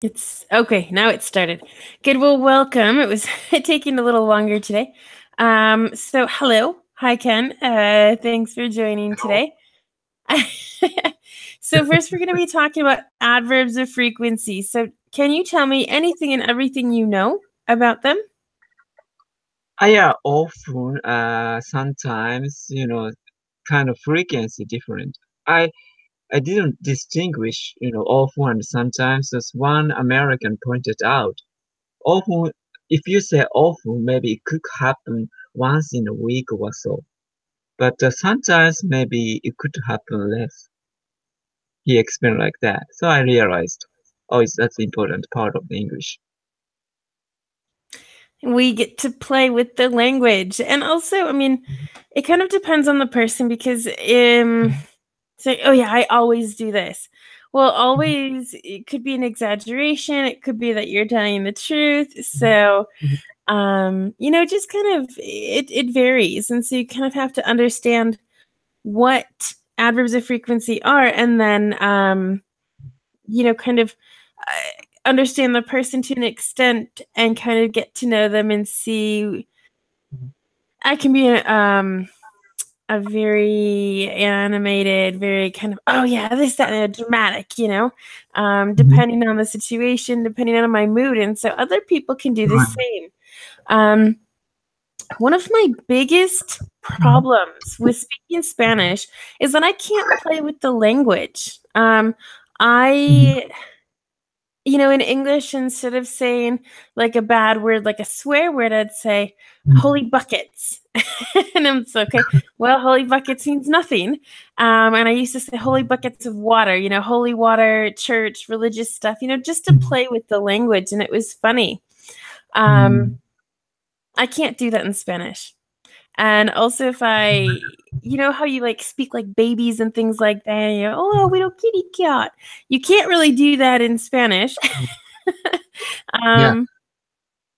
It's okay. Now it started. Good. Well, welcome. It was taking a little longer today. So hello. Hi, Ken. Thanks for joining today. So first we're going to be talking about adverbs of frequency. So can you tell me anything and everything you know about them? Yeah, often, sometimes, kind of frequency different. I didn't distinguish, often and sometimes, as one American pointed out. Often, if you say often, maybe it could happen once in a week or so. But sometimes maybe it could happen less. He explained like that. So I realized, that's the important part of the English. We get to play with the language. And also, I mean, it kind of depends on the person because say, oh yeah, I always do this. Well, always it could be an exaggeration. It could be that you're telling the truth. So, just kind of it varies. And so you kind of have to understand what adverbs of frequency are and then kind of understand the person to an extent and kind of get to know them and see I can be a very animated, very kind of, oh yeah, this, that, and dramatic, Mhm. depending on the situation, depending on my mood. And so other people can do the Right. same. Um, One of my biggest problems with speaking Spanish is that I can't play with the language. Mhm. I in English, instead of saying like a bad word, like a swear word, I'd say holy buckets. And it's okay. Well, holy buckets means nothing. And I used to say holy buckets of water, holy water, church, religious stuff, just to Mhm. play with the language. And it was funny. Um, Mhm. I can't do that in Spanish. And also if you know how you like speak like babies and things like that, and you're, oh, little kitty cat. You can't really do that in Spanish. Yeah, um,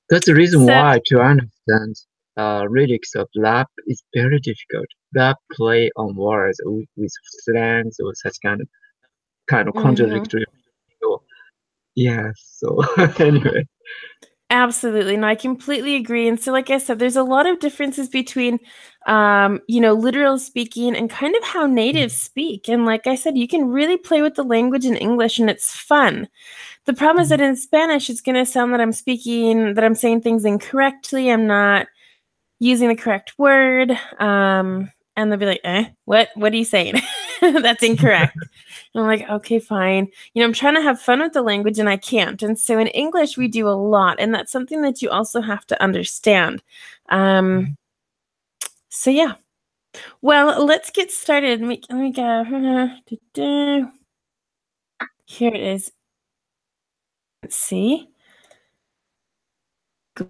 that's the reason so why to understand lyrics of rap is very difficult. Rap play on words with slangs or such kind of mhm. contradictory. So, yeah. So anyway. Absolutely. No, I completely agree. And so, like I said, there's a lot of differences between, literal speaking and kind of how natives speak. And like I said, you can really play with the language in English and it's fun. The problem is that in Spanish, it's going to sound that I'm saying things incorrectly. I'm not using the correct word. And they'll be like, what are you saying? That's incorrect. And I'm like, okay, fine. I'm trying to have fun with the language and I can't. And so in English, we do a lot. And that's something that you also have to understand. Um, so yeah. Well, let's get started. Let me go. Here it is. Let's see.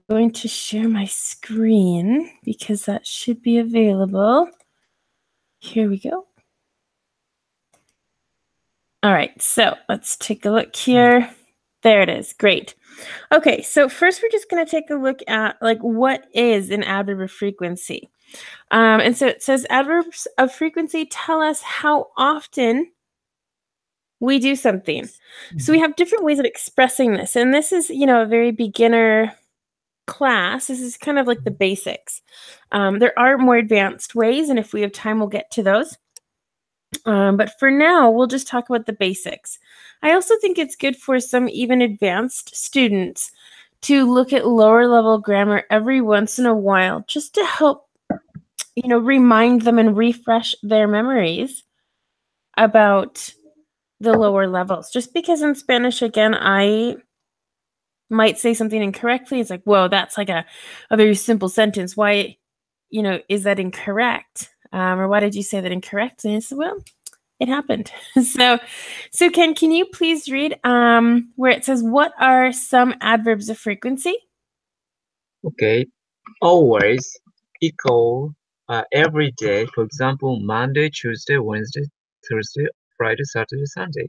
Going to share my screen because that should be available. Here we go. All right, so let's take a look here. There it is. Great. Okay, so first we're just going to take a look at like what is an adverb of frequency. And so it says adverbs of frequency tell us how often we do something. So we have different ways of expressing this. And this is, a very beginner class. This is kind of like the basics. There are more advanced ways, and if we have time, we'll get to those. But for now, we'll just talk about the basics. I also think it's good for some even advanced students to look at lower level grammar every once in a while just to help, remind them and refresh their memories about the lower levels. Just because in Spanish, again, I might say something incorrectly. It's like, whoa, that's like a very simple sentence. Why, is that incorrect? Or why did you say that incorrectly? And I said, well, it happened. So Ken, can you please read where it says, what are some adverbs of frequency? Okay. Always equal every day. For example, Monday, Tuesday, Wednesday, Thursday, Friday, Saturday, Sunday.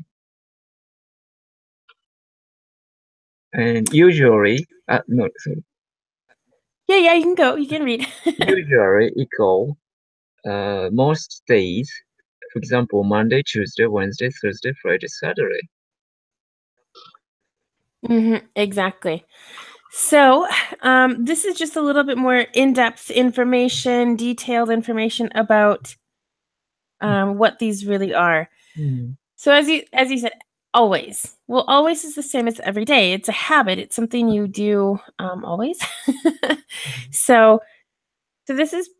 And usually, no, sorry. Yeah, you can go. You can read. Usually equal most days. For example, Monday, Tuesday, Wednesday, Thursday, Friday, Saturday. Exactly. So this is just a little bit more in-depth information, detailed information about what these really are. So as you said, always. Well, always is the same as every day. It's a habit. It's something you do always. So this is,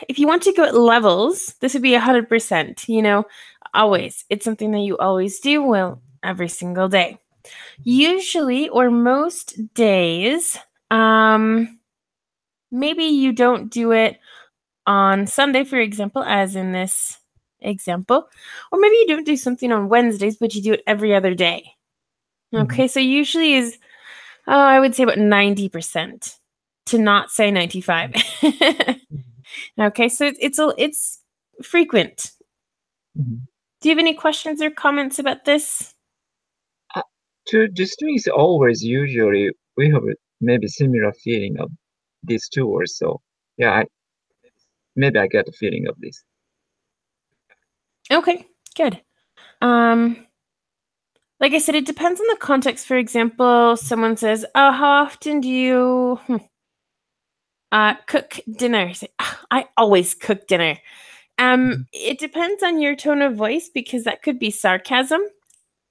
if you want to go at levels, this would be 100%, always. It's something that you always do, well, every single day. Usually, or most days, maybe you don't do it on Sunday, for example, as in this example, or maybe you don't do something on Wednesdays, but you do it every other day. Okay, so usually is, I would say about 90%, to not say 95. Okay, so it's frequent. Do you have any questions or comments about this? To distinguish always, usually we have maybe similar feeling of these two words. So yeah, maybe I get the feeling of this. Okay, good. Like I said, it depends on the context. For example, someone says, "Oh, how often do you cook dinner?" You say, "I always cook dinner." It depends on your tone of voice because that could be sarcasm.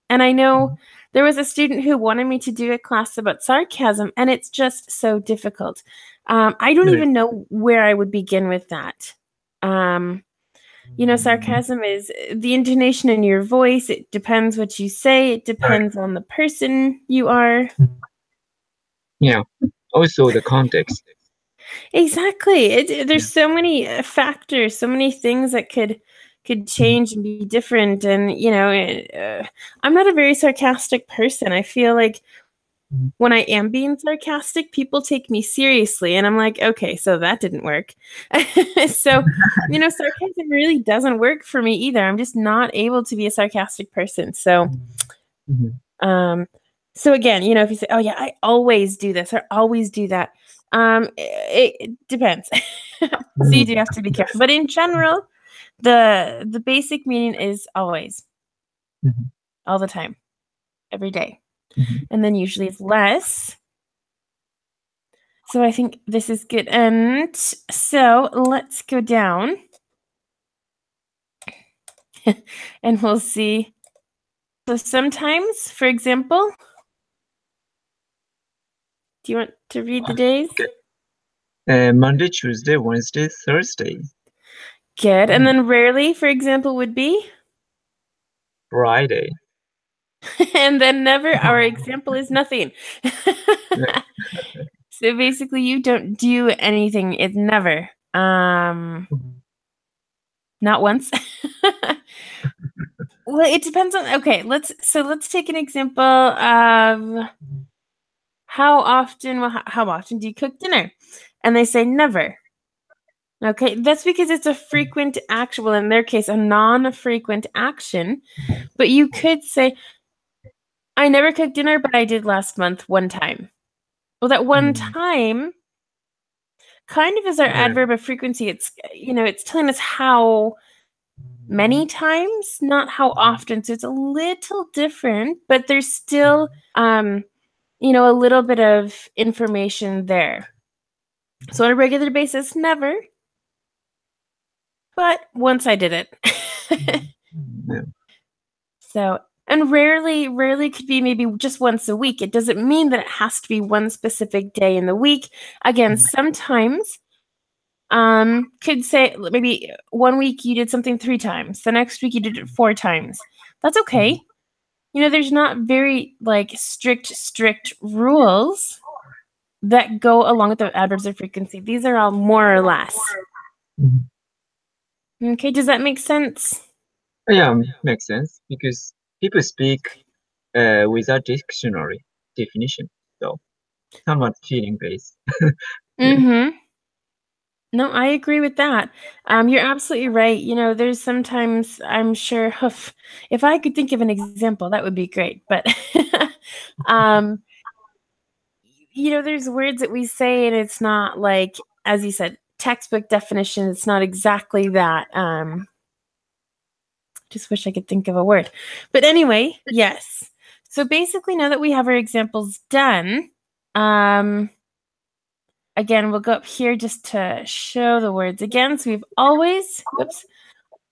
And I know there was a student who wanted me to do a class about sarcasm, and it's just so difficult. I don't even know where I would begin with that. Sarcasm is the intonation in your voice. It depends what you say. It depends on the person you are. Yeah. Also the context. Exactly. There's so many factors, so many things that could change and be different. And I'm not a very sarcastic person. I feel like when I am being sarcastic, people take me seriously, and I'm like, okay, so that didn't work. So, sarcasm really doesn't work for me either. I'm just not able to be a sarcastic person. So, so again, if you say, oh yeah, I always do this or always do that, it depends. So you do have to be careful. But in general, the basic meaning is always, all the time, every day. And then usually it's less. So I think this is good. And so let's go down and we'll see. So sometimes, for example, do you want to read the days? Monday, Tuesday, Wednesday, Thursday. Good. And then rarely, for example, would be? Friday. And then never, our example is nothing. So basically you don't do anything. It's never. Not once. Well, it depends on, okay, let's take an example of how often do you cook dinner? And they say never. Okay, that's because it's a frequent action. Well, in their case, a non-frequent action. But you could say, I never cooked dinner, but I did last month one time. Well, that one time kind of is our adverb of frequency. It's, it's telling us how many times, not how often. So it's a little different, but there's still, a little bit of information there. So on a regular basis, never. But once I did it. So, and rarely could be maybe just once a week. It doesn't mean that it has to be one specific day in the week. Again, sometimes could say maybe one week you did something 3 times, the next week you did it 4 times. That's okay. There's not very strict rules that go along with the adverbs of frequency. These are all more or less. Okay, does that make sense? Yeah, makes sense because people speak without dictionary definition, so somewhat feeling based. No, I agree with that. You're absolutely right. There's sometimes I'm sure if I could think of an example, that would be great. But there's words that we say and it's not like, as you said, textbook definition. It's not exactly that. Just wish I could think of a word. But anyway, yes. So basically, now that we have our examples done, again, we'll go up here just to show the words again. So we've always, whoops,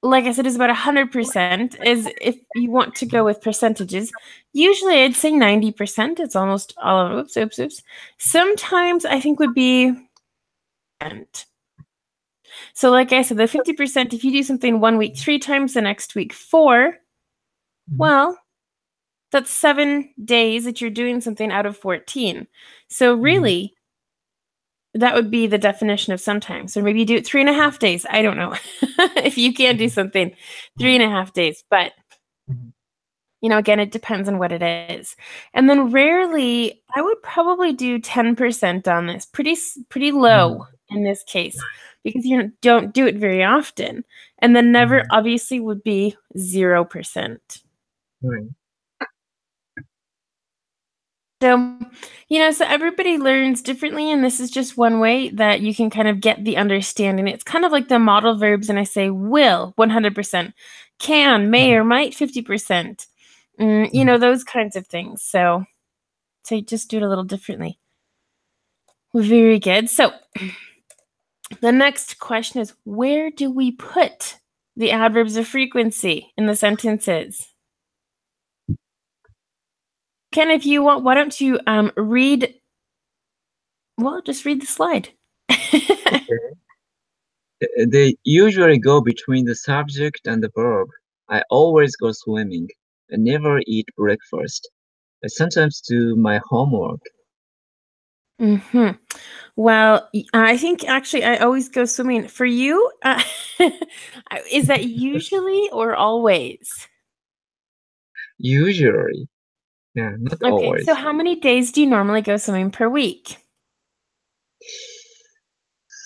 like I said, is about 100% is if you want to go with percentages. Usually I'd say 90%. It's almost all of, oops. Sometimes I think would be, so like I said, the 50%, if you do something 1 week 3 times, the next week 4, well, that's 7 days that you're doing something out of 14. So really, that would be the definition of sometimes. Or maybe you do it 3.5 days. I don't know. If you can do something 3.5 days, but you know, again, it depends on what it is. And then rarely, I would probably do 10% on this, pretty low in this case, because you don't do it very often. And then never obviously would be 0%. Right. So, you know, so everybody learns differently, and this is just one way that you can kind of get the understanding. It's kind of like the modal verbs, and I say will 100%, can, may, or might 50%. You know, those kinds of things. So you just do it a little differently. Very good. So the next question is, where do we put the adverbs of frequency in the sentences? Ken, if you want, why don't you read, well, just read the slide. Okay. They usually go between the subject and the verb. I always go swimming. I never eat breakfast. I sometimes do my homework. Well, I think actually I always go swimming. For you, is that usually or always? Usually. Yeah, not Okay, always. so how many days do you normally go swimming per week?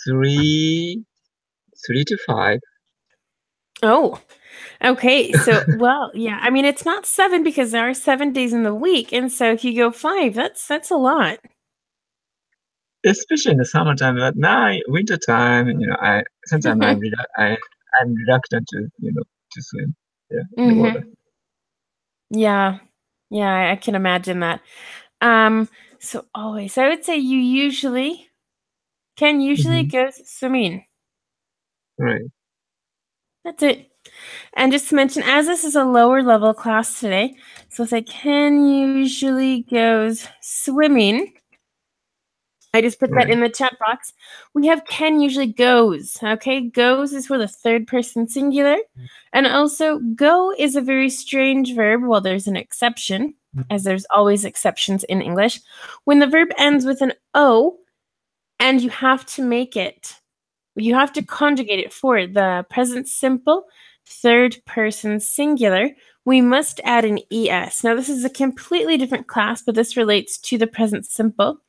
3 to 5. Oh, okay. So, well, yeah. I mean, it's not 7 because there are 7 days in the week, and so if you go 5, that's a lot. Especially in the summertime, but now winter time, you know, sometimes I'm reluctant to, you know, to swim, yeah, in the water. Yeah. Yeah, I can imagine that. So always, I would say you usually go swimming. Right. That's it. And just to mention, as this is a lower level class today, so if I Ken usually goes swimming, I just put that in the chat box. We have Ken usually goes, okay? Goes is for the third person singular. And also, go is a very strange verb. Well, there's an exception, as there's always exceptions in English. When the verb ends with an O, and you have to conjugate it for the present simple, third person singular, we must add an ES. Now, this is a completely different class, but this relates to the present simple.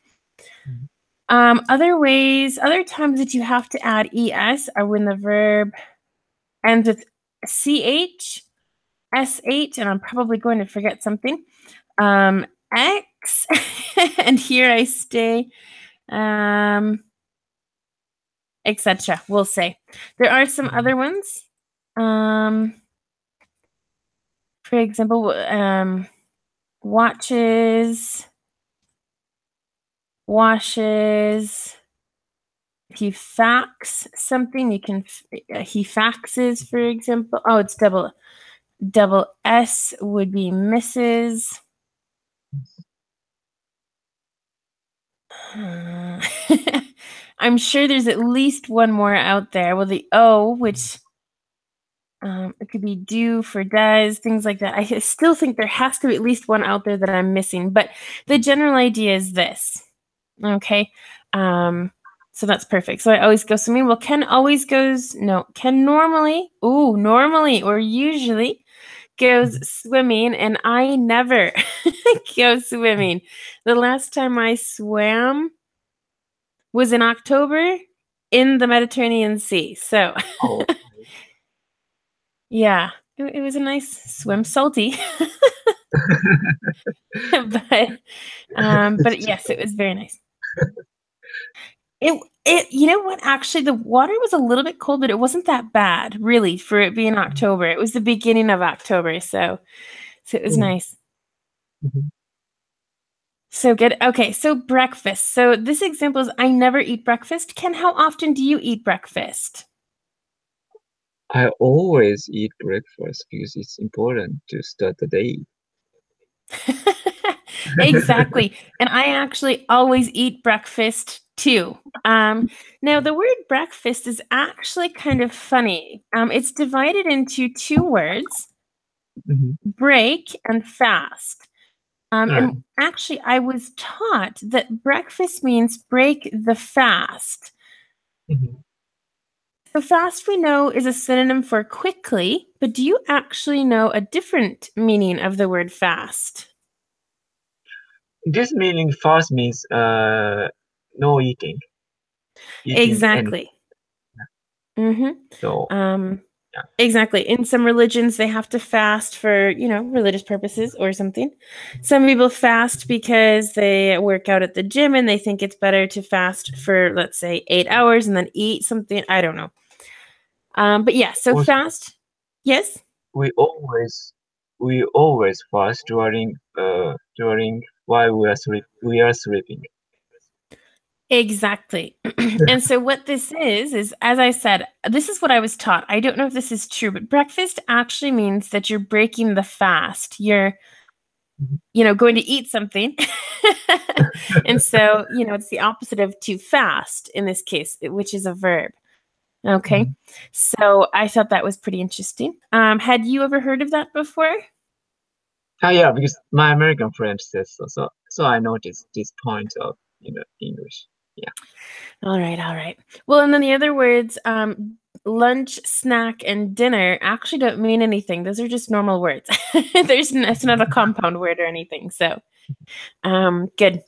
Other times that you have to add ES are when the verb ends with CH, SH, and I'm probably going to forget something, X, and here I stay, etc. We'll say. There are some other ones. For example, watches, washes. If you fax something, you can, he faxes, for example. Oh, it's double S would be Mrs. I'm sure there's at least one more out there. Well, the O, which it could be do for does, things like that. I still think there has to be at least one out there that I'm missing, but the general idea is this. Okay. So that's perfect. So I always go swimming. Well, Ken normally or usually goes swimming, and I never go swimming. The last time I swam was in October in the Mediterranean Sea. So yeah, it was a nice swim, salty. But yes, it was very nice. You know what? Actually, the water was a little bit cold, but it wasn't that bad, really, for it being October. It was the beginning of October, so it was nice. Mhm. So good. Okay, so breakfast. So this example is I never eat breakfast. Ken, how often do you eat breakfast? I always eat breakfast because it's important to start the day. Exactly. And I actually always eat breakfast too. Now, the word breakfast is actually kind of funny. It's divided into two words, Mhm. break and fast. Right. And actually, I was taught that breakfast means break the fast. Mhm. So fast we know is a synonym for quickly, but do you actually know a different meaning of the word fast? This meaning fast means no eating anything. Exactly. Mm-hmm. So Um, yeah. exactly. In some religions, they have to fast for, religious purposes or something. Some people fast because they work out at the gym and they think it's better to fast for, let's say, 8 hours and then eat something. I don't know. But yeah, so Also, fast. Yes, we always we always fast during while we are sleeping. exactly. And so what this is as I said, this is what I was taught. I don't know if this is true, but breakfast actually means that you're breaking the fast. You're Mhm. going to eat something. And so, it's the opposite of to fast in this case, which is a verb. Okay. Mhm. So I thought that was pretty interesting. Had you ever heard of that before? Ah, yeah, because my American friend says so. So I noticed this point of English. Yeah. All right, all right. Well, and then the other words, lunch, snack, and dinner actually don't mean anything. Those are just normal words. It's not a compound word or anything. So, good.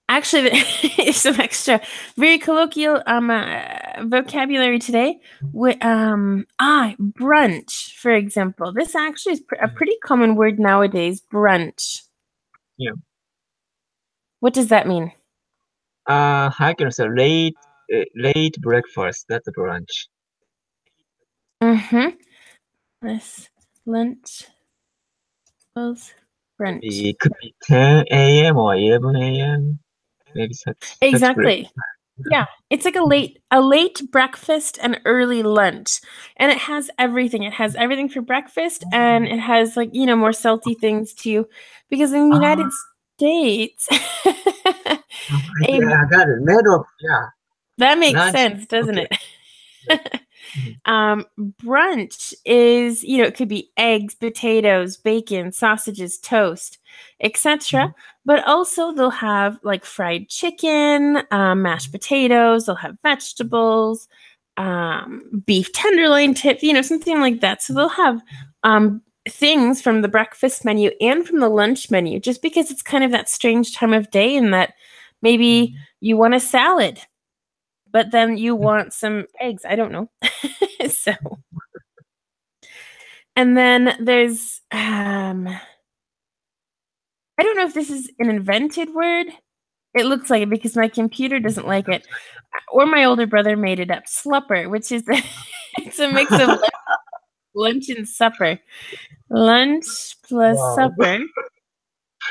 Actually, there's some extra very colloquial vocabulary today. Brunch, for example. This actually is a pretty common word nowadays, brunch. Yeah. What does that mean? I can say late breakfast. That's a brunch. Mm-hmm. This lunch was brunch. It could be 10 a.m. or 11 a.m. Maybe such break. Exactly. Yeah, it's like a late breakfast and early lunch. And it has everything. It has everything for breakfast and it has like, more salty things too. Because in the Ah, United States, a yeah, I got it. Middle, yeah, that makes lunch. sense, doesn't Okay. it? Mhm. Brunch is, it could be eggs, potatoes, bacon, sausages, toast, etc. Mhm. But also they'll have like fried chicken, mashed potatoes, they'll have vegetables, beef tenderloin tip, something like that. So they'll have things from the breakfast menu and from the lunch menu, just because it's kind of that strange time of day and that maybe you want a salad but then you want some eggs. I don't know. So, and then there's I don't know if this is an invented word. It looks like it because my computer doesn't like it. Or my older brother made it up. Slupper, which is it's a mix of lunch and supper. Lunch plus Wow. supper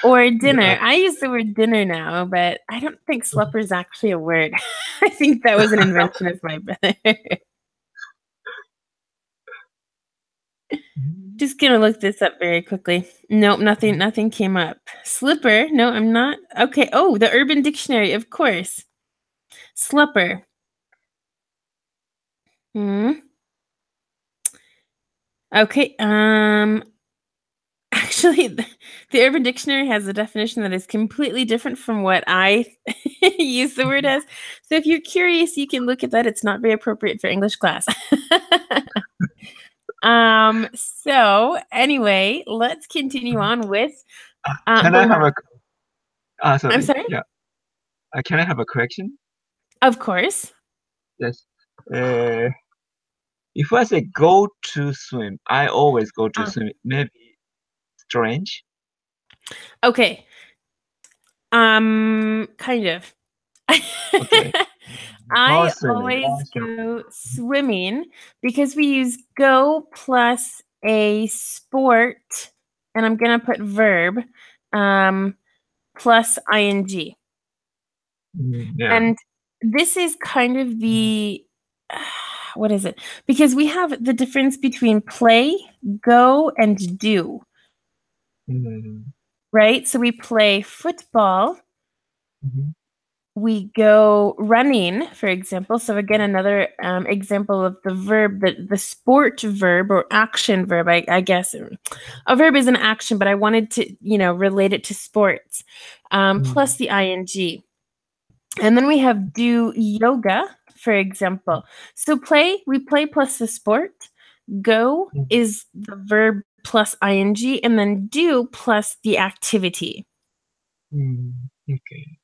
or Yeah. dinner. I use the word dinner now, but I don't think slupper is actually a word. I think that was an invention of my brother. Just gonna look this up very quickly. Nope, nothing came up. Slipper? No, I'm not. Okay. Oh, the Urban Dictionary, of course. Slipper. Hmm. Okay. Actually, the Urban Dictionary has a definition that is completely different from what I use the word as. So if you're curious, you can look at that. It's not very appropriate for English class. So anyway, let's continue on with Can I have the a I'm sorry. sorry? Yeah. Can I have a correction? Of course. Yes. Uh, if I say go to swim, I always go to swim. Maybe strange. Okay. Kind of. Okay. Go I swimming. always go swimming because we use go plus a sport. and I'm going to put verb plus ing. Yeah. And this is kind of the, what is it? Because we have the difference between play, go, and do, right? So we play football. We go running, for example. So again, another example of the verb, the sport verb or action verb, I guess. A verb is an action, but I wanted to, relate it to sports, plus the ing. And then we have do yoga, for example. So we play plus the sport. Go is the verb plus ing, and then do plus the activity. Okay.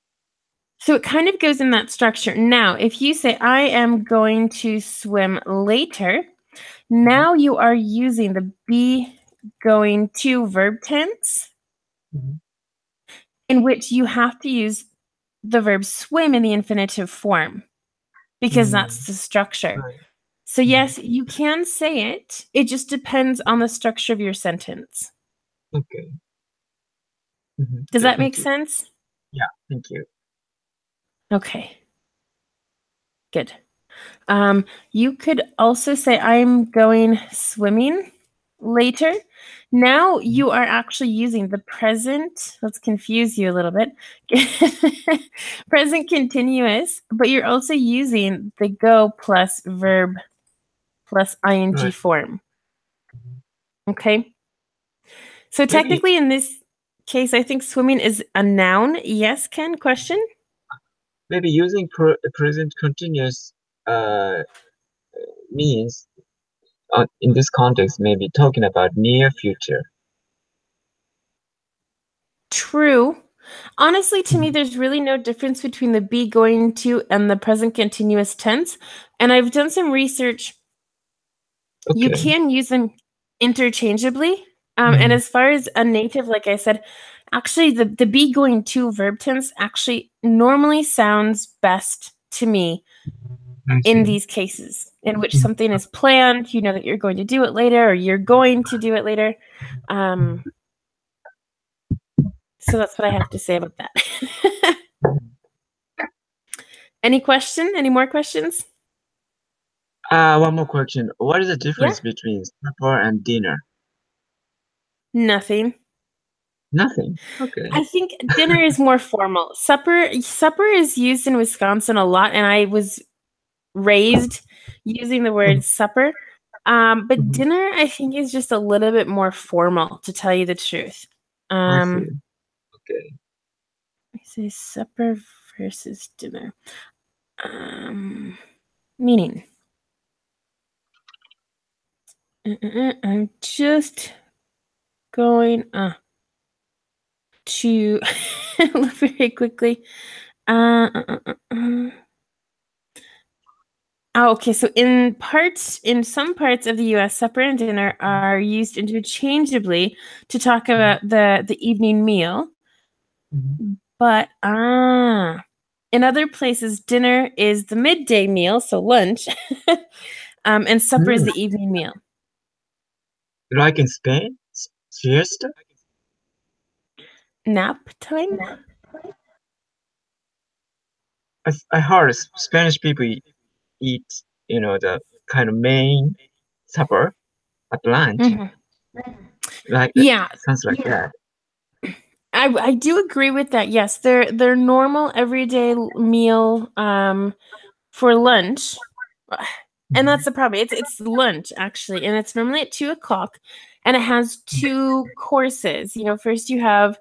So it kind of goes in that structure. Now, if you say, I am going to swim later, now you are using the be going to verb tense, in which you have to use the verb swim in the infinitive form, because that's the structure. Right. So yes, you can say it. It just depends on the structure of your sentence. Okay. Does that make you. sense? Yeah, thank you. Okay. Good. You could also say, I'm going swimming later. Now you are actually using the present. Let's confuse you a little bit. Present continuous, but you're also using the go plus verb plus ing form. Okay. So technically in this case, I think swimming is a noun. Yes, Ken, question? Maybe using present continuous means in this context, maybe talking about near future. True. Honestly, to me, there's really no difference between the be going to and the present continuous tense. And I've done some research. Okay. You can use them interchangeably. And as far as a native, like I said, actually the be going to verb tense actually normally sounds best to me in these cases in which something is planned, you know that you're going to do it later or you're going to do it later. So that's what I have to say about that. Any more questions? One more question. What is the difference between supper and dinner? Nothing. Nothing. Okay. I think dinner is more formal. Supper is used in Wisconsin a lot, and I was raised using the word supper. But dinner, I think, is just a little bit more formal, to tell you the truth. I see. Okay. I say supper versus dinner. Meaning. I'm just going to look very quickly. Okay, so in some parts of the U.S., supper and dinner are used interchangeably to talk about the evening meal. But in other places, dinner is the midday meal, so lunch, and supper is the evening meal. Like in Spain, siesta? Nap time? I heard Spanish people eat, the kind of main supper at lunch. Like sounds like that. I do agree with that. Yes, their normal everyday meal for lunch, and that's the problem. It's lunch actually, and it's normally at 2:00, and it has 2 courses. First you have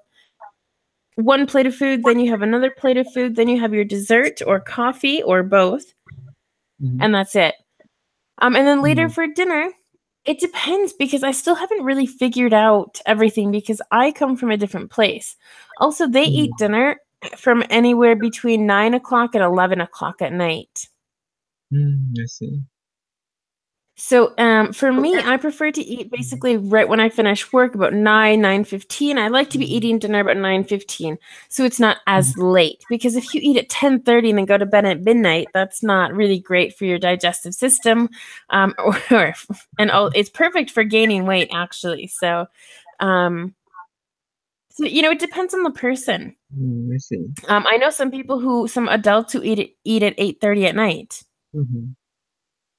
one plate of food, then you have another plate of food, then you have your dessert or coffee or both, and that's it. And then later for dinner, it depends because I still haven't really figured out everything because I come from a different place. Also, they eat dinner from anywhere between 9:00 and 11:00 at night. I see. So for me, I prefer to eat basically right when I finish work, about 9:15. I like to be eating dinner about 9:15, so it's not as late. Because if you eat at 10:30 and then go to bed at midnight, that's not really great for your digestive system, it's perfect for gaining weight actually. So So, it depends on the person. I see. I know some adults who eat at 8:30 at night. Hmm.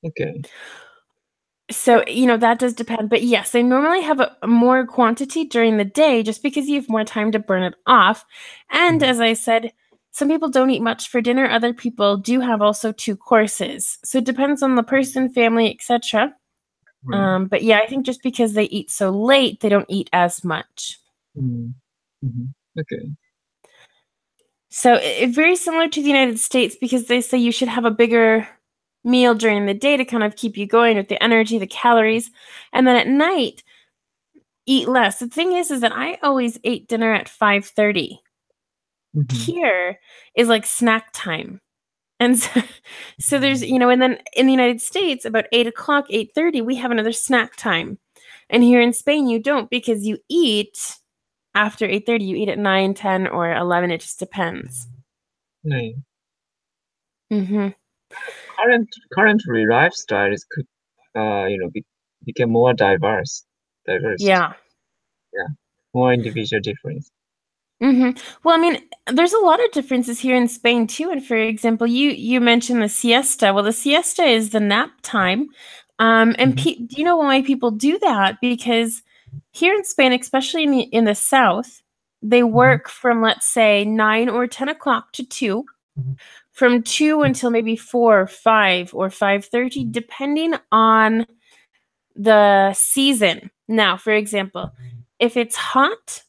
Okay. So, that does depend. But yes, they normally have a more quantity during the day just because you have more time to burn it off. And Mhm. as I said, some people don't eat much for dinner. Other people do have also two courses. So it depends on the person, family, etc. Right. But yeah, I think just because they eat so late, they don't eat as much. Mm. Mhm. Okay. So very similar to the United States because they say you should have a bigger meal during the day to kind of keep you going with the energy, the calories, and then at night eat less. The thing is that I always ate dinner at 5:30. Mhm. Here is like snack time. And so there's, and then in the United States, about 8 o'clock, 8:30, we have another snack time. And here in Spain, you don't because you eat after 8:30, you eat at 9, 10, or 11. It just depends. Right. Hmm. Currently, lifestyle is became more diverse. Yeah. Yeah, more individual difference. Well, I mean, there's a lot of differences here in Spain too. And for example, you mentioned the siesta. Well, the siesta is the nap time. And Hmm. do you know why people do that? Because here in Spain, especially in the south, they Hmm. work from, let's say, 9 or 10 o'clock to 2, from 2 until maybe 4 or 5 or 5:30, depending on the season. Now, for example, if it's hot,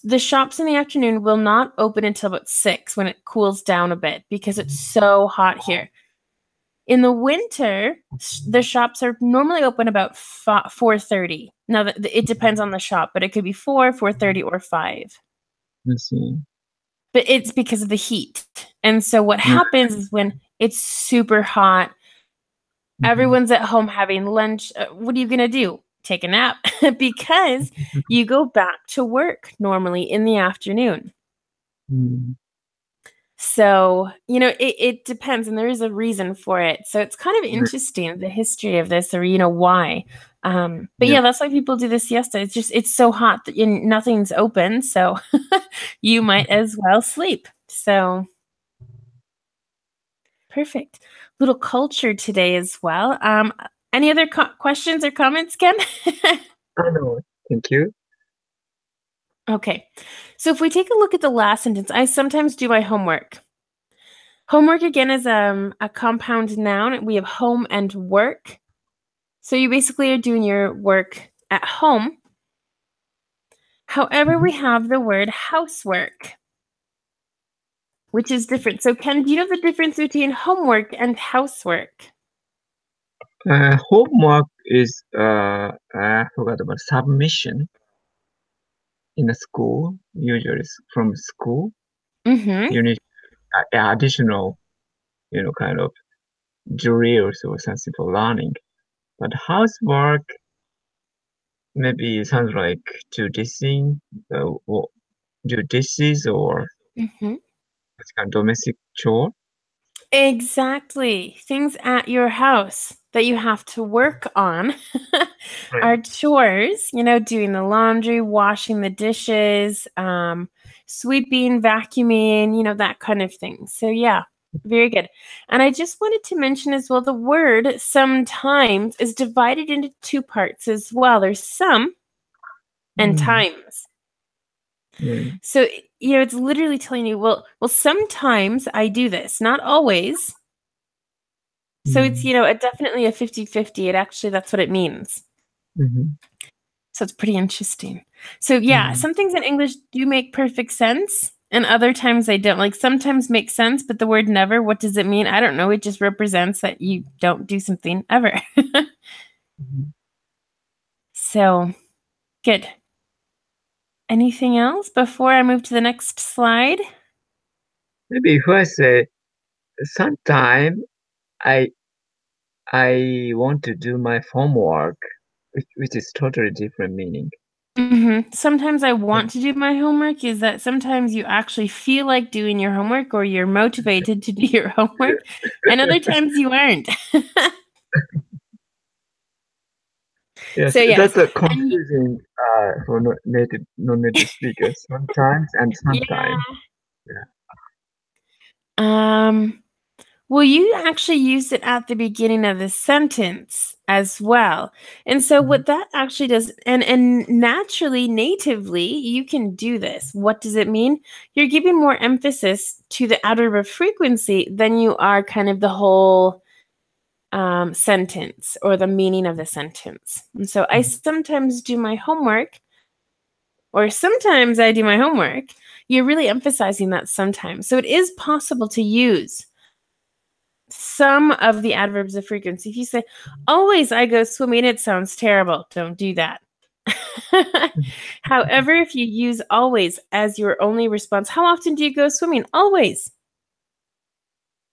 the shops in the afternoon will not open until about 6 when it cools down a bit because it's so hot here. In the winter, the shops are normally open about 4:30. Now, it depends on the shop, but it could be 4, 4:30, or 5. I see. But it's because of the heat. And so what Yeah. happens is when it's super hot, Mhm. everyone's at home having lunch. What are you going to do? Take a nap because you go back to work normally in the afternoon. Mm. So, it depends, and there is a reason for it. So it's kind of Yeah. interesting, the history of this, or why. But Yeah. yeah, that's why people do the siesta. It's so hot that nothing's open, so you might as well sleep. So perfect. Little culture today as well. Any other questions or comments, Ken? I know. Thank you. Okay. So if we take a look at the last sentence, I sometimes do my homework. Homework again is a compound noun. We have home and work. So you basically are doing your work at home. However, Mhm. we have the word housework, which is different. So Ken, do you know the difference between homework and housework? Homework is I forgot about submission in a school. Usually from school, Mm-hmm. you need additional, kind of drills or something for learning. But housework maybe sounds like do dishes, or do dishes or Mm-hmm. it's kind of domestic chore. Exactly. Things at your house that you have to work on Right. are chores, doing the laundry, washing the dishes, sweeping, vacuuming, that kind of thing. So, yeah, very good. And I just wanted to mention as well the word sometimes is divided into two parts as well. There's some and Mm. times. Right. So, it's literally telling you, well, sometimes I do this, not always. So it's, Mm. definitely a 50-50. That's what it means. Mhm. So it's pretty interesting. So yeah, Mm. some things in English do make perfect sense and other times they don't. Like sometimes make sense, but the word never, what does it mean? I don't know. It just represents that you don't do something ever. Mhm. So good. Anything else before I move to the next slide? Maybe if I say sometime I I want to do my homework, which is totally different meaning. Sometimes I want to do my homework is that sometimes you actually feel like doing your homework or you're motivated to do your homework, and other times you aren't. Yes, So yes, that's a and confusing for non-native speakers sometimes and yeah. sometimes. Yeah. Well, you actually used it at the beginning of the sentence as well. And so Mhm. what that actually does, and naturally, natively, you can do this. What does it mean? You're giving more emphasis to the adverb of frequency than you are kind of the whole sentence or the meaning of the sentence. And so I sometimes do my homework, or sometimes I do my homework. You're really emphasizing that sometimes. So it is possible to use some of the adverbs of frequency. If you say, always I go swimming, it sounds terrible. Don't do that. However, if you use always as your only response, how often do you go swimming? Always.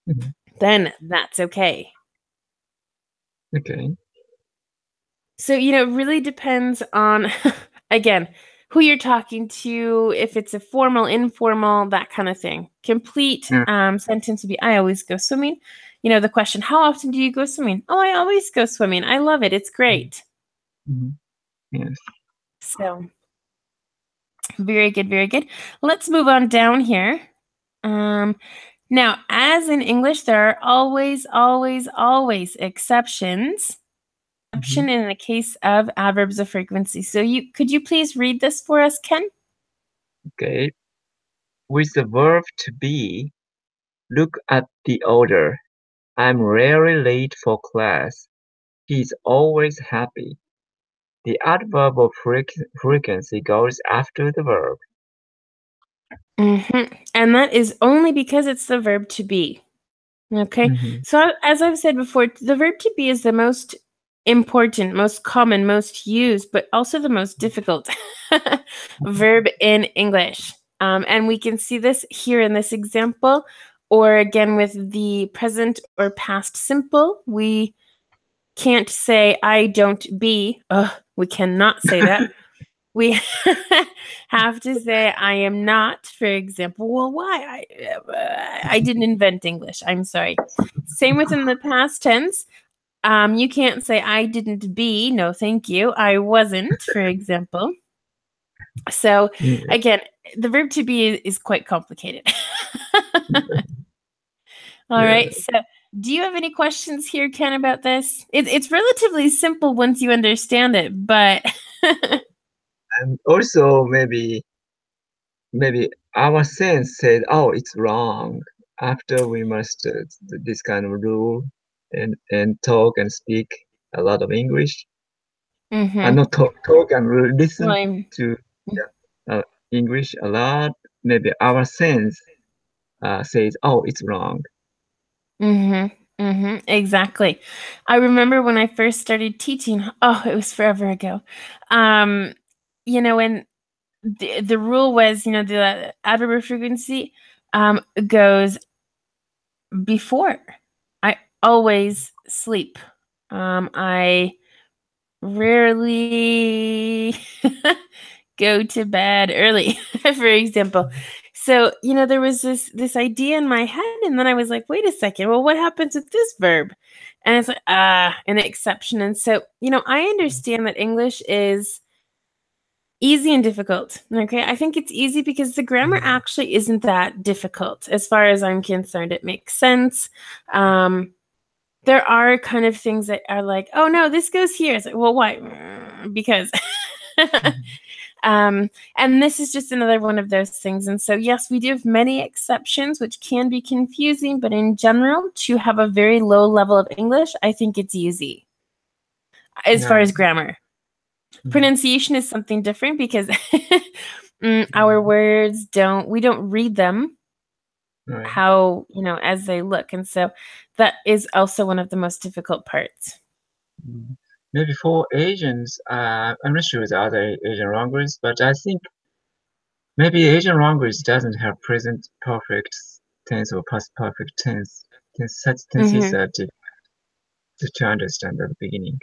Mhm. Then that's okay. Okay. So, it really depends on, again, who you're talking to, if it's a formal, informal, that kind of thing. Complete Yeah. sentence would be, I always go swimming. The question, how often do you go swimming? Oh, I always go swimming. I love it. It's great. Mhm. Yes. So, very good, very good. Let's move on down here. Now, as in English, there are always, always, always exceptions. Mhm. In the case of adverbs of frequency. So could you please read this for us, Ken? Okay. With the verb to be, look at the order. I'm rarely late for class. He's always happy. The adverb of frequency goes after the verb. And that is only because it's the verb to be. Okay. Mhm. So as I've said before, the verb to be is the most important, most common, most used, but also the most difficult verb in English. And we can see this here in this example, or again with the present or past simple. We can't say I don't be. We cannot say that. We have to say I am not, for example. Well, why? I didn't invent English. I'm sorry. Same within the past tense. You can't say I didn't be. No, thank you. I wasn't, for example. So Yeah. again, the verb to be is quite complicated. All Yeah. right. So do you have any questions here, Ken, about this? It's relatively simple once you understand it, but And also maybe our sense said, oh, it's wrong. After we mastered this kind of rule and talk and speak a lot of English, and Mhm. not talk and Well, listen to English a lot, maybe our sense says, oh, it's wrong. Exactly. I remember when I first started teaching, it was forever ago. Um, and the rule was, the adverb of frequency goes before. I always sleep. I rarely go to bed early, for example. So, there was this idea in my head, and then I was like, wait a second, well, what happens with this verb? And it's like, an exception. And so, I understand that English is easy and difficult. Okay. I think it's easy because the grammar actually isn't that difficult as far as I'm concerned. It makes sense. There are kind of things that are like, oh no, this goes here. It's like, well, why? Because and this is just another one of those things. And so, yes, we do have many exceptions, which can be confusing, but in general, to have a very low level of English, I think it's easy as far Yeah. as grammar. Mhm. Pronunciation is something different because our words we don't read them Right. how, as they look. And so that is also one of the most difficult parts. Mhm. Maybe for Asians, I'm not sure with other Asian languages, but I think maybe Asian language doesn't have present perfect tense or past perfect tense. Such tenses Mm-hmm. are difficult to understand at the beginning.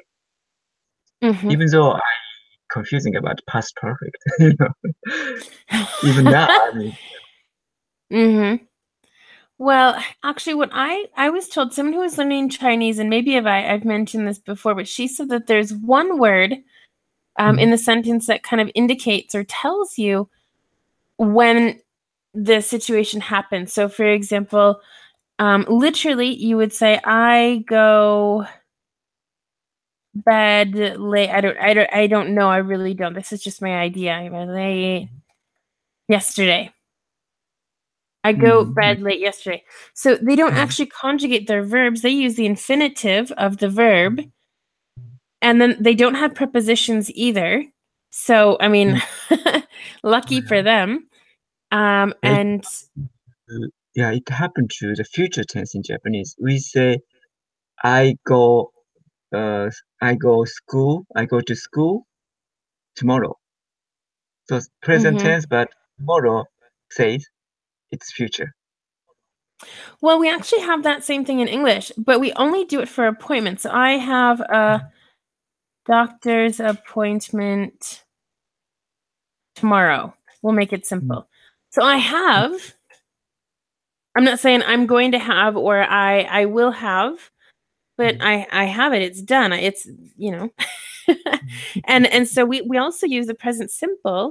Mm-hmm. Even though I'm confusing about past perfect, you know. Even now, I mean, Mm-hmm. Well, actually, what I was told, someone who was learning Chinese, and maybe I've mentioned this before, but she said that there's one word in the sentence that kind of indicates or tells you when the situation happens. So, for example, literally, you would say, "I go bed late." I don't know. I really don't. This is just my idea. I went late yesterday. I go bed late yesterday. So they don't actually conjugate their verbs. They use the infinitive of the verb, and then they don't have prepositions either. So, I mean, lucky for them. And Yeah, it happened to the future tense in Japanese. We say I go I go to school tomorrow. So it's present mhm. tense, but tomorrow says it's future. Well, we actually have that same thing in English, but we only do it for appointments. So I have a doctor's appointment tomorrow. We'll make it simple. So I'm not saying I'm going to have or I will have, but I have it. It's done. It's, you know. And so we also use the present simple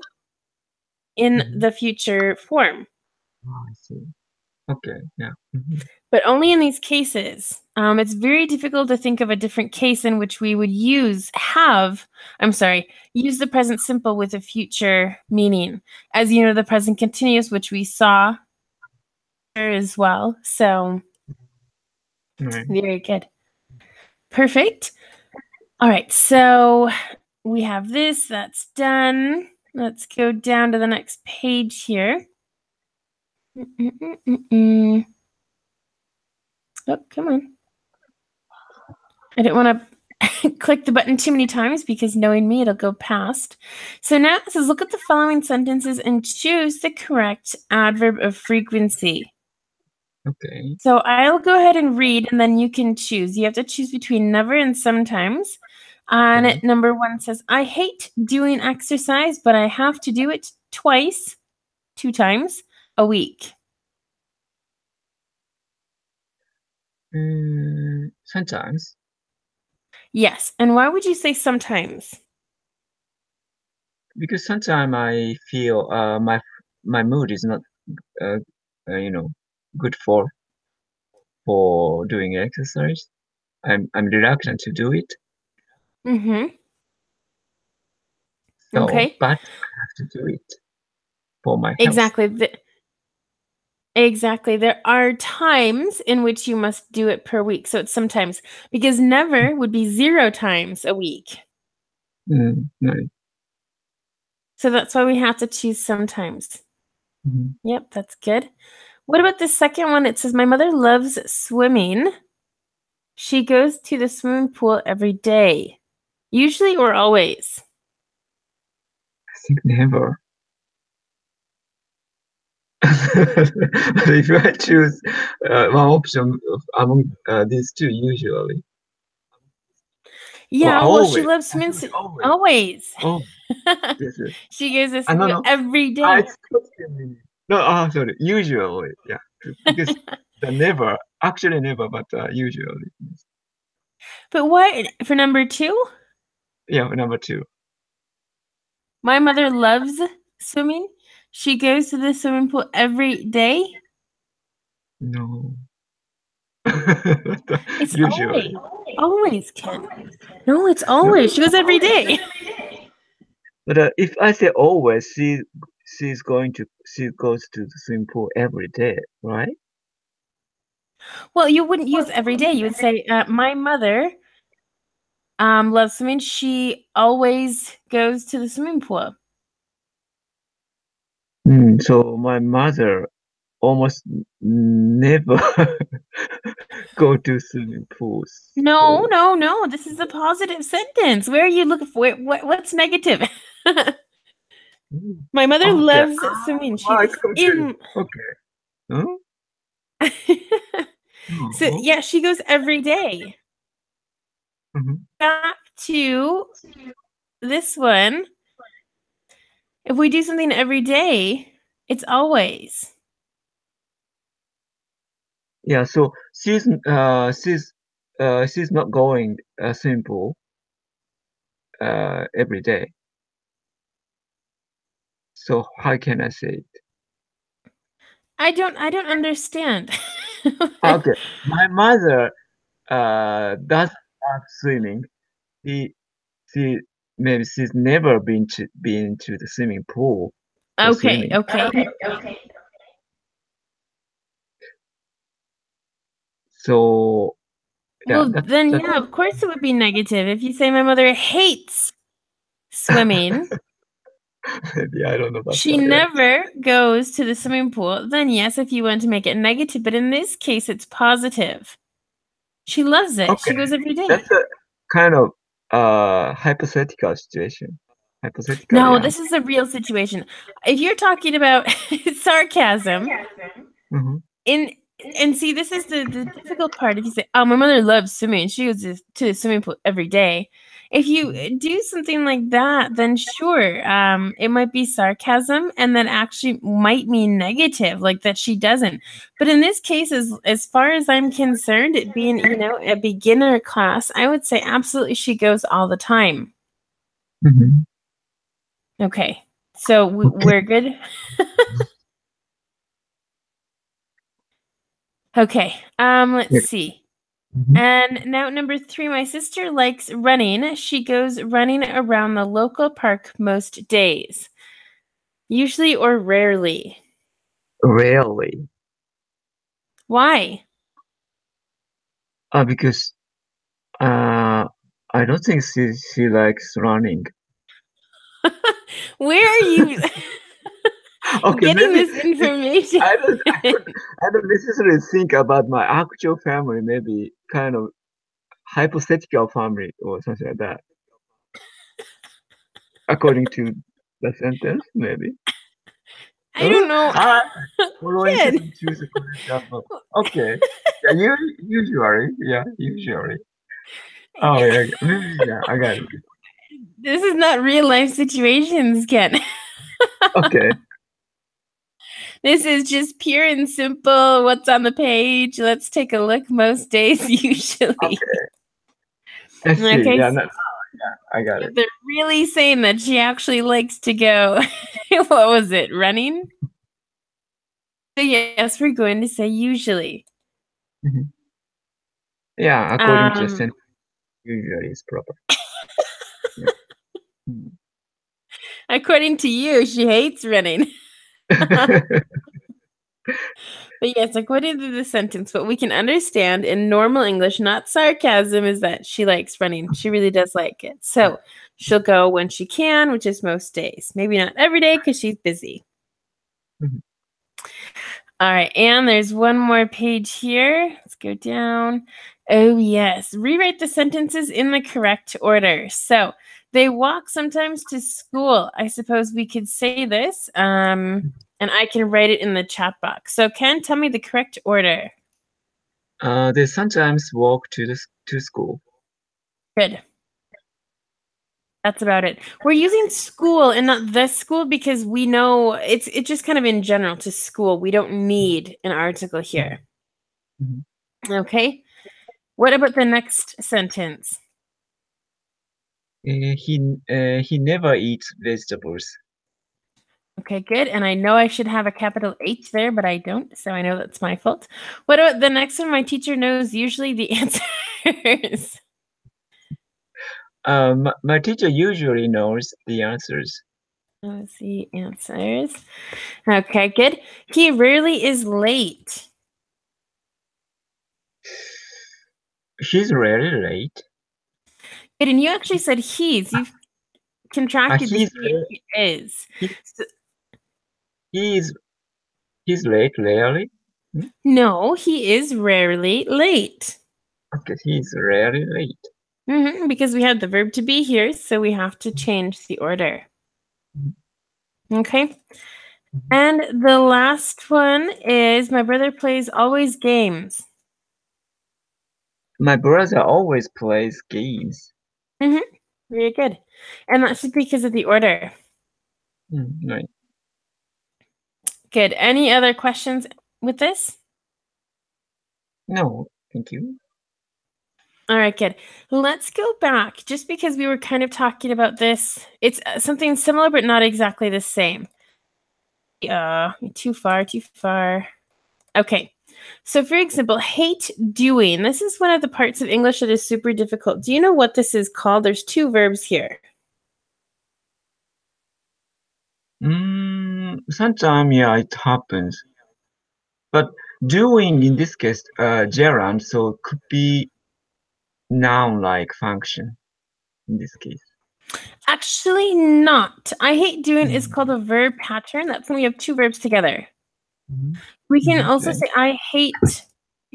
in the future form. Oh, I see. Okay, yeah. But only in these cases. It's very difficult to think of a different case in which we would use the present simple with a future meaning. As you know, the present continuous, which we saw as well. So Right. very good. Perfect. All right, so we have this, that's done. Let's go down to the next page here. Oh, come on. I didn't want to click the button too many times because knowing me, it'll go past. So now it says, look at the following sentences and choose the correct adverb of frequency. Okay. So I'll go ahead and read and then you can choose. You have to choose between never and sometimes. And Okay. number 1 says, I hate doing exercise, but I have to do it twice, 2 times a week. Sometimes Yes. And why would you say sometimes? because sometimes I feel my mood is not uh, you know good for doing exercise. I'm reluctant to do it. Mm-hmm. So, Okay. but I have to do it for my health. Exactly. Exactly. There are times in which you must do it per week. So it's sometimes because never would be 0 times a week. Right. So that's why we have to choose sometimes. Yep, that's good. What about the second one? It says, my mother loves swimming. She goes to the swimming pool every day. Usually or always? I think never. If I choose one option among these two, usually. Well, Yeah, well, she always. loves I swimming. choose always. Always. Oh, this is. She goes to No, swimming no. every I day. totally. No, sorry. Usually, yeah. Because the never, actually never, but usually. But what for number 2? Yeah, number two. My mother loves swimming. She goes to the swimming pool every day. No. It's Usually. always. Always, Ken. No, it's always. She goes every day. But if I say always, she goes to the swimming pool every day, right? Well, you wouldn't use every day. You would say, my mother loves swimming. She always goes to the swimming pool. So my mother almost never go to swimming pools. No, So no, no. This is a positive sentence. Where are you looking for? What's negative? My mother okay, loves swimming. wow, She's it's confusing. in. Okay, huh? So, No. yeah, she goes every day. Mhm. Back to this one. If we do something every day, it's always. Yeah, so she's not going swimming pool every day. So how can I say it? I don't understand. Okay, my mother does love swimming. She she maybe she's never been to the swimming pool for Okay, swimming. okay. So yeah, Well, that's then that's yeah, of course it would be negative. If you say my mother hates swimming, maybe I don't know about she that. Yeah. never goes to the swimming pool, then yes, if you want to make it negative, but in this case, it's positive. She loves it. She Okay, goes every day. that's a kind of hypothetical situation. Hypothetical, No, yeah. this is a real situation. If you're talking about sarcasm, Hmm. in and see, this is the difficult part. If you say, "Oh, my mother loves swimming. She goes to the swimming pool every day." If you do something like that, then sure, it might be sarcasm, and that actually might mean negative, like that she doesn't. But in this case, as far as I'm concerned, it being a beginner class, I would say absolutely she goes all the time. Hmm. Okay, so Okay. we're good. Okay, let's Yeah. see. Mhm. And now number 3, my sister likes running. She goes running around the local park most days, usually or rarely. Rarely. Why? Because I don't think she likes running. Where are you Okay, getting maybe this information? I don't I don't necessarily think about my actual family. Maybe kind of hypothetical family or something like that. According to the sentence, maybe. I Huh? don't know. Ah, following Kid, seven choose the correct answer. Okay. Yeah, usually. Yeah, usually. Oh yeah, maybe yeah, I got it. this is not real life situations, Ken. Okay. This is just pure and simple. What's on the page? Let's take a look. Most days, usually. Okay. Let's see. Okay, Yeah, so I got it. they're really saying that she actually likes to go. What was it? Running? So yes, we're going to say usually. Mhm. Yeah, according to the Um, sentence, usually is proper. Yeah. Mhm. according to you, she hates running. But yes, according to the sentence, what we can understand in normal English, not sarcasm, is that she likes running. She really does like it. So she'll go when she can, which is most days. Maybe not every day because she's busy. Mhm. All right, and there's one more page here. Let's go down. Oh, yes. Rewrite the sentences in the correct order. So they walk sometimes to school. I suppose we could say this, and I can write it in the chat box. So, Ken, tell me the correct order. They sometimes walk to school. Good. That's about it. We're using school and not the school because we know it's just kind of in general to school. We don't need an article here. Mhm. Okay. What about the next sentence? He never eats vegetables. Okay, good. And I know I should have a capital H there, but I don't, so I know that's my fault. What about the next one? My teacher knows usually the answers. My teacher usually knows the answers. Let's see, answers. Okay, good. He rarely is late. She's rarely late. Good, and you actually said he's. You've contracted the He's he and he is. he, So, he's he's late rarely. Hmm? no, he is rarely late. Okay, he's rarely late. Because we have the verb to be here, so we have to change the order. Mhm. Okay. And the last one is my brother plays always games. My brother always plays games. hmm Very good. And that's just because of the order. Right. Good. Any other questions with this? No, thank you. All right, good. Let's go back just because we were kind of talking about this. It's something similar, but not exactly the same. Too far, too far. Okay. So for example, hate doing. This is one of the parts of English that is super difficult. Do you know what this is called? There's two verbs here. Sometimes, yeah, it happens. But doing in this case, gerund, so it could be noun-like function in this case. Actually not. I hate doing is Mm. called a verb pattern. That's when we have two verbs together. Mhm. We can also Okay. say I hate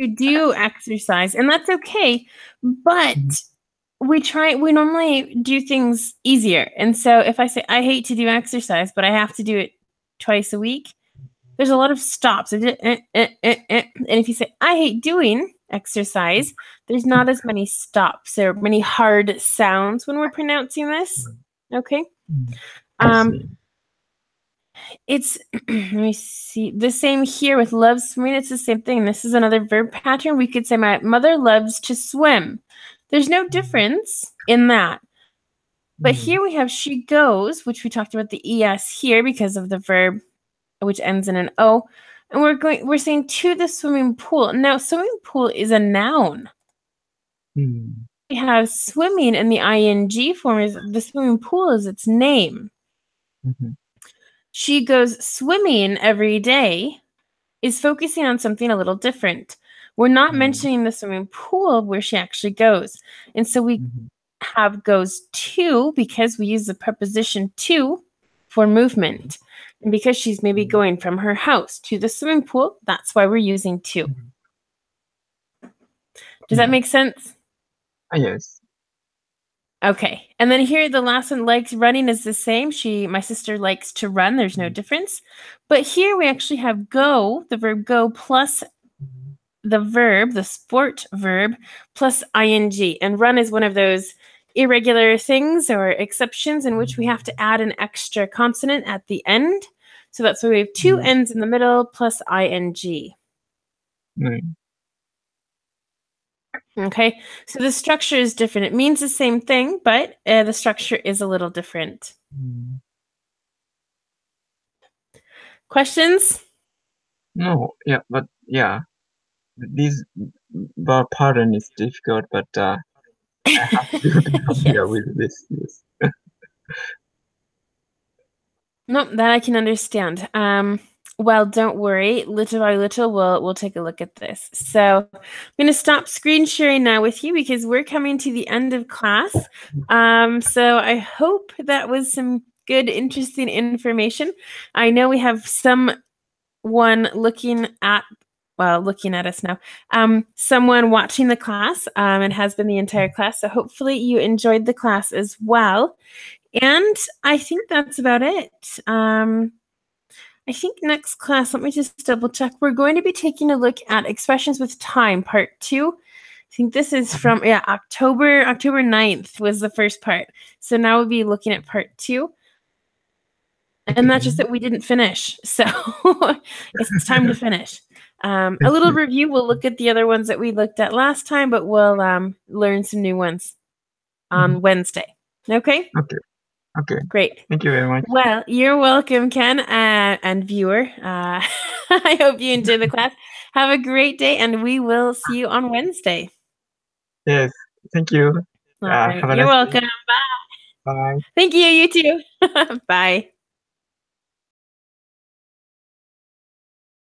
to do exercise, and that's okay, but Mhm. we normally do things easier. And so if I say I hate to do exercise, but I have to do it twice a week, there's a lot of stops. And if you say I hate doing exercise, there's not as many stops or many hard sounds when we're pronouncing this. Okay. I Um, see. it's let me see the same here with love swimming. It's the same thing. This is another verb pattern. We could say my mother loves to swim. There's no difference in that. But Mm. here we have she goes, which we talked about the es here because of the verb which ends in an o. And we're saying to the swimming pool. Now swimming pool is a noun. Mm. We have swimming in the ing form is the swimming pool is its name. Mhm. She goes swimming every day is focusing on something a little different. We're not Mm. mentioning the swimming pool where she actually goes. And so we Mhm. have goes to because we use the preposition to for movement. And because she's maybe going from her house to the swimming pool, that's why we're using to. Mhm. Does that Yeah. make sense? Yes. Okay. And then here the last one, likes running, is the same. My sister likes to run. There's no difference. But here we actually have go, the verb go, plus Mhm. the verb, the sport verb, plus ing. And run is one of those irregular things or exceptions in which we have to add an extra consonant at the end. So that's why we have two Mm. N's in the middle plus ing. Mm. Okay, so the structure is different. It means the same thing, but the structure is a little different. Mm. Questions? No, yeah, but yeah, this bar pattern is difficult, but I have to be familiar Yes. with this. Yes. Nope, that I can understand. Well, don't worry. Little by little, we'll take a look at this. So I'm going to stop screen sharing now with you because we're coming to the end of class. So I hope that was some good, interesting information. I know we have someone looking at us now. Someone watching the class, and has been the entire class. So hopefully you enjoyed the class as well. And I think that's about it. I think next class, let me just double check. We're going to be taking a look at expressions with time, part 2. I think this is from, October 9th was the first part. So now we'll be looking at part 2. And that's just that we didn't finish. So it's time to finish. A Thank little you. review. We'll look at the other ones that we looked at last time, but we'll learn some new ones on Mhm. Wednesday. Okay? Okay. Okay. Great. Thank you very much. Well, you're welcome, Ken, and viewer. I hope you enjoy the class. Have a great day, and we will see you on Wednesday. Yes. Thank you. All right. Have a You're nice day. welcome. Bye. Thank you. You too. Bye.